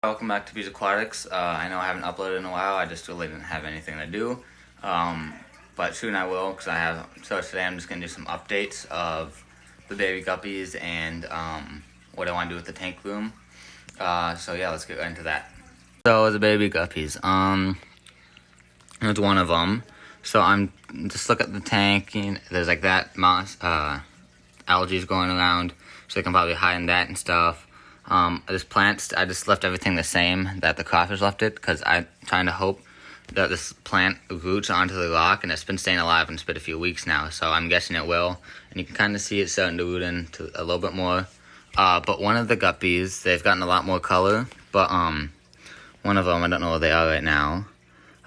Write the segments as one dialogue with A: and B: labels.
A: Welcome back to Bees Aquatics. I know I haven't uploaded in a while. I just really didn't have anything to do. But soon I will, because so today I'm just going to do some updates of the baby guppies and what I want to do with the tank room. So yeah, let's get right into that. So the baby guppies, here's one of them. So I'm just look at the tank, and there's like that moss, algae is going around, so they can probably hide in that and stuff. This plant, I just left everything the same that the crawfish left it, because I'm trying to hope that this plant roots onto the rock, and it's been staying alive and it's been a few weeks now, so I'm guessing it will. And you can kind of see it starting to root into a little bit more. But one of the guppies, they've gotten a lot more color, but one of them, I don't know where they are right now.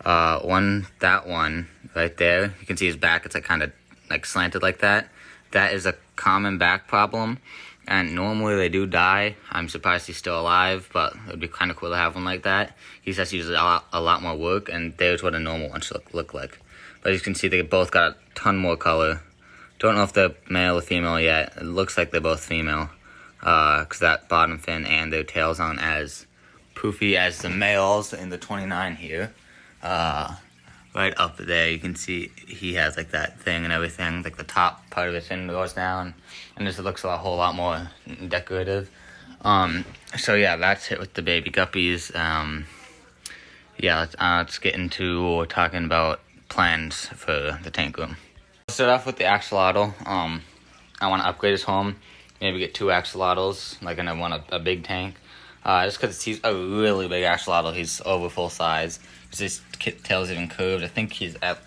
A: That one right there, you can see his back, it's like kind of like slanted like that. That is a common back problem. And normally they do die. I'm surprised he's still alive, but it would be kind of cool to have one like that. He says he uses a lot more work, and there's what a normal one should look like. But as you can see, they both got a ton more color. Don't know if they're male or female yet. It looks like they're both female, because that bottom fin and their tails aren't as poofy as the males in the 29 here. Right up there, you can see he has like that thing and everything, like the top part of his fin goes down, and just looks a whole lot more decorative. So yeah, that's it with the baby guppies. Yeah, let's get into talking about plans for the tank room. Let's start off with the axolotl. I want to upgrade his home, maybe get 2 axolotls, like, and I want a big tank. Just because he's a really big axolotl, he's over full size. His tail's even curved. I think he's at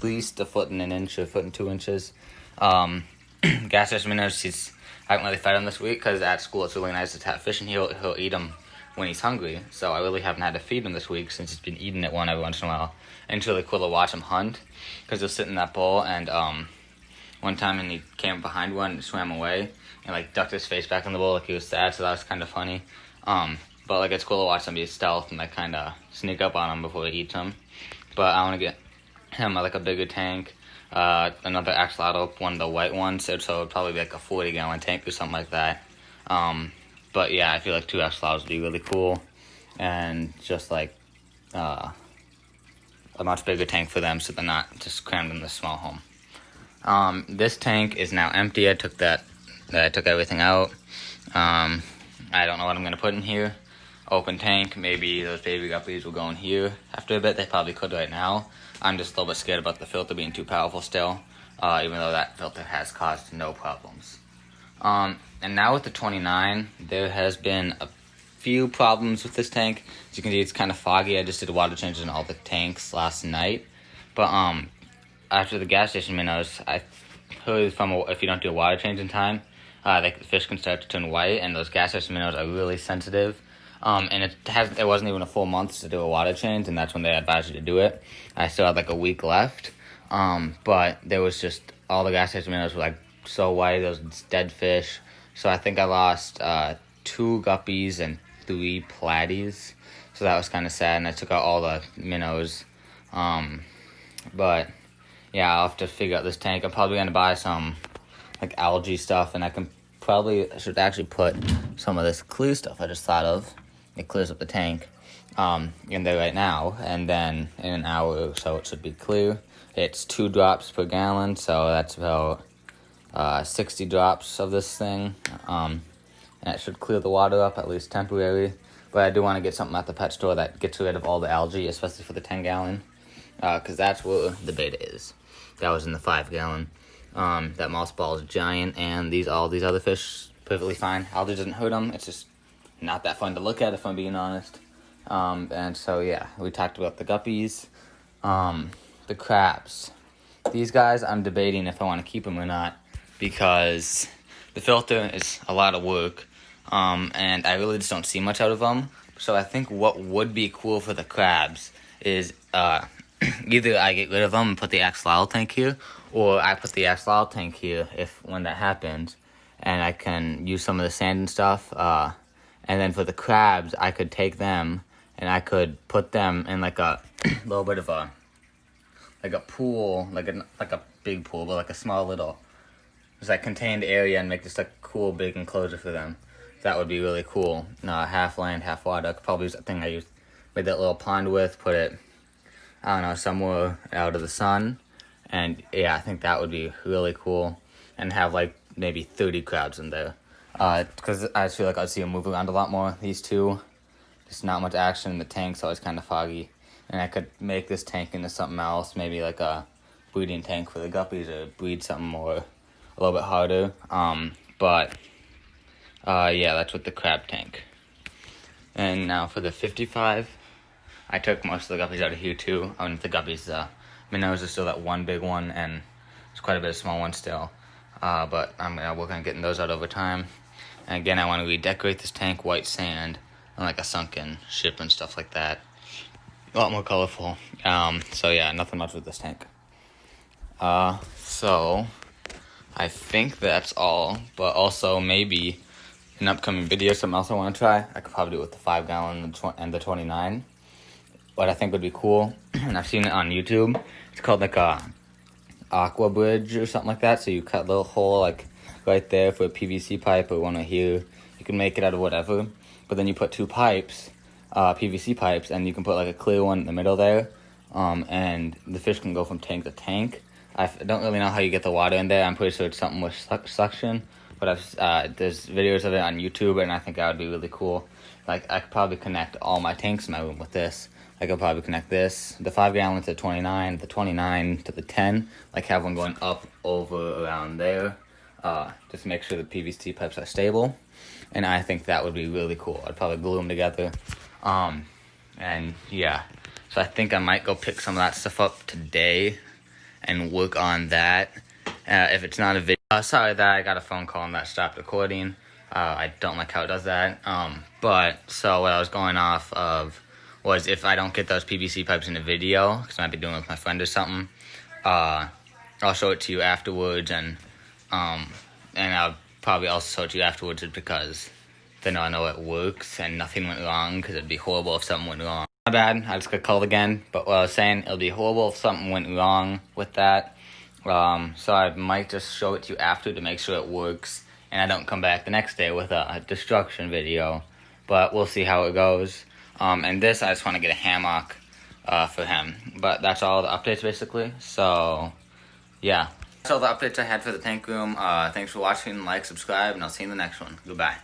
A: least 1 foot and an inch, or 1 foot and 2 inches. Gas station minnows, I haven't really fed him this week because at school it's really nice to tap fish, and he'll eat them when he's hungry. So I really haven't had to feed him this week since he's been eating at one every once in a while. And it's really cool to watch him hunt, because he'll sit in that bowl, and one time and he came behind one and swam away and like ducked his face back in the bowl like he was sad, so that was kind of funny. But like it's cool to watch them be stealth and like kind of sneak up on him before he eats them. But I want to get him like a bigger tank, another axolotl, one of the white ones, so it would probably be like a 40-gallon tank or something like that. But yeah, I feel like 2 axolotls would be really cool, and just like a much bigger tank for them, so they're not just crammed in this small home. This tank is now empty. I took everything out. I don't know what I'm going to put in here. Open tank, maybe those baby guppies will go in here after a bit. They probably could right now. I'm just a little bit scared about the filter being too powerful still, even though that filter has caused no problems. And now with the 29, there has been a few problems with this tank. As you can see, it's kind of foggy. I just did water changes in all the tanks last night. But after the gas station minnows, I heard if you don't do a water change in time, the fish can start to turn white, and those gas station minnows are really sensitive. And it wasn't even a full month to do a water change, and that's when they advised you to do it. I still had like a week left, but there was just all the gas station minnows were like so white, those dead fish. So I think I lost 2 guppies and 3 platies, so that was kind of sad. And I took out all the minnows, but yeah, I'll have to figure out this tank. I'm probably gonna buy some like algae stuff, and I should actually put some of this clear stuff I just thought of. It clears up the tank in there right now, and then in an hour or so it should be clear. It's 2 drops per gallon, so that's about 60 drops of this thing, and it should clear the water up, at least temporarily. But I do want to get something at the pet store that gets rid of all the algae, especially for the 10-gallon, because that's where the beta is. That was in the 5-gallon. That moss ball is giant, and all these other fish perfectly fine. Algae doesn't hurt them. It's just not that fun to look at, if I'm being honest. And so yeah, we talked about the guppies. The crabs. These guys, I'm debating if I want to keep them or not, because the filter is a lot of work, and I really just don't see much out of them. So I think what would be cool for the crabs is either I get rid of them and put the axolotl tank here, or I put the axolotl tank here when that happens, and I can use some of the sand and stuff. And then for the crabs, I could take them and I could put them in like a little bit of a pool, like a big pool, but like a small little, just like contained area, and make just a cool big enclosure for them. that would be really cool. Half land, half water. I could probably use that thing I used, made that little pond with, put it, I don't know, somewhere out of the sun. And yeah, I think that would be really cool. And have like maybe 30 crabs in there. Because I just feel like I'd see them move around a lot more. These two, just not much action. In the tank's always kind of foggy. And I could make this tank into something else, maybe like a breeding tank for the guppies, or breed something more, a little bit harder. Yeah, that's with the crab tank. And now for the 55, I took most of the guppies out of here too. The guppies, minnows are still that one big one, and there's quite a bit of small ones still. But I'm gonna work on getting those out over time. And again, I want to redecorate this tank, white sand, and like a sunken ship and stuff like that. A lot more colorful. So yeah, nothing much with this tank. So I think that's all, but also maybe an upcoming video, something else I want to try. I could probably do it with the 5 gallon and the 29. What I think would be cool, and I've seen it on YouTube, it's called like a aqua bridge or something like that. So you cut a little hole like right there for a PVC pipe, or one right here. You can make it out of whatever, but then you put 2 pipes, PVC pipes, and you can put like a clear one in the middle there, and the fish can go from tank to tank. I don't really know how you get the water in there. I'm pretty sure it's something with suction, but there's videos of it on YouTube, and I think that would be really cool. Like, I could probably connect all my tanks in my room with this. I could probably connect this, the 5 gallon to the 29, the 29 to the 10, like have one going up, over, around there, just to make sure the PVC pipes are stable. And I think that would be really cool. I'd probably glue them together. And yeah, so I think I might go pick some of that stuff up today and work on that. If it's not a video, sorry that I got a phone call and that stopped recording. I don't like how it does that. But so what I was going off of was, if I don't get those PVC pipes in a video, because I might be doing it with my friend or something, I'll show it to you afterwards, and I'll probably also show it to you afterwards, because then I know it works and nothing went wrong, because it'd be horrible if something went wrong. My bad, I just got called again, but what I was saying, it'll be horrible if something went wrong with that. So I might just show it to you after to make sure it works, and I don't come back the next day with a destruction video, but we'll see how it goes. And this, I just want to get a hammock for him. But that's all the updates, basically. So, yeah. That's all the updates I had for the tank room. Thanks for watching. Like, subscribe, and I'll see you in the next one. Goodbye.